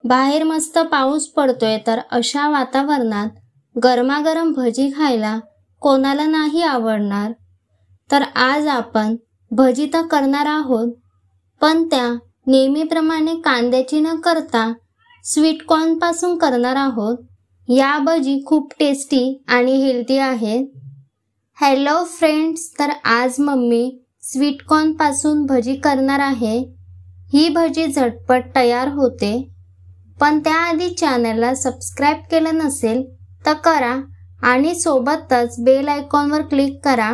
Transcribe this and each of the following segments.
बाहेर मस्त पाऊस पडतोय, तर अशा वातावरणात गरमागरम भजी खायला कोणाला नाही आवडणार। तर आज आपण भजी तर करणार आहोत, पण त्या नेहमीप्रमाणे कांद्याची न करता स्वीट कॉर्न पासून करणार आहोत। या भजी खूप टेस्टी आणि हेल्दी आहेत। हॅलो फ्रेंड्स, तर आज मम्मी स्वीट कॉर्न पासून भजी करणार आहे। ही भजी झटपट तयार होते, पण त्याआधी चॅनलला सबस्क्राइब केलं नसेल तर करा आणि सोबतच बेल आयकॉनवर क्लिक करा।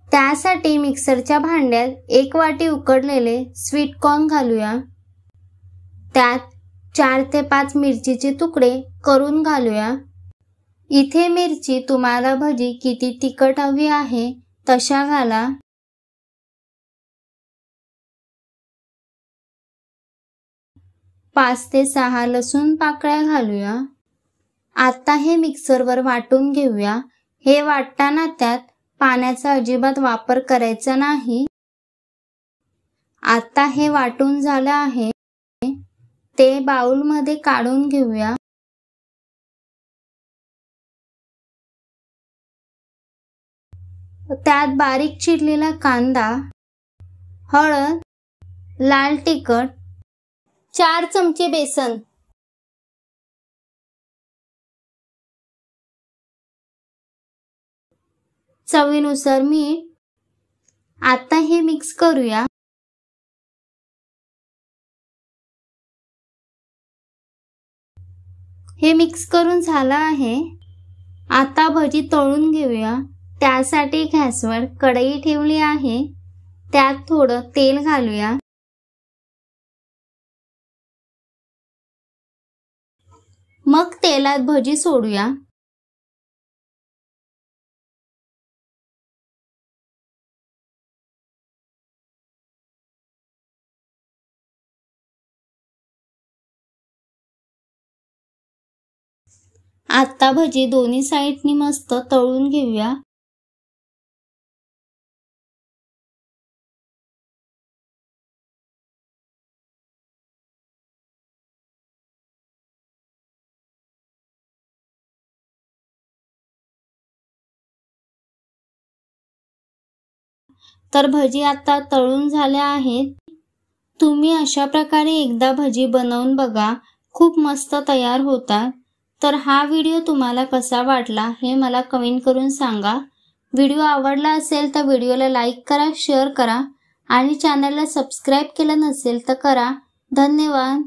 त्यासाठी मिक्सरच्या भांड्यात 1 वाटी उकडलेले स्वीट कॉर्न घालूया। त्यात 4 ते 5 मिरचीचे तुकडे करून घालूया। इथे मिरची तुम्हाला भजी किती तिखट हवी आहे तशा घाला। 5 ते 6 लसूण पाकळ्या घालूया। आता हे मिक्सरवर वाटून घेऊया। हे वाटताना त्यात पाण्याचा अजिबात वापर करायचा नाही। आता हे वाटून झालं आहे, ते बाउलमध्ये काढून घेऊया। त्यात बारीक चिरलेला कांदा, हळद, लाल तिखट, 4 चमचे बेसन, चवीनुसार मीठ। आता हे मिक्स करूया। हे मिक्स करून झालं आहे। आता भजी तळून घेऊया। त्यासाठी गॅसवर कढई ठेवली आहे। त्यात थोडं तेल घालूया। मग तेलात भजी सोडूया। आता भजी दोन्ही साइडनी मस्त तळून घेऊया। तर भजी आता तळून झाल्या आहेत। तुम्ही अशा प्रकारे एकदा भजी बनवून बघा, खूप मस्त तयार होतात। तर हा व्हिडिओ तुम्हाला कसा वाटला हे मला कमेंट करून सांगा। व्हिडिओ आवडला असेल तर व्हिडिओला लाईक करा, शेअर करा आणि चॅनलला सबस्क्राइब केलं नसेल तर करा। धन्यवाद।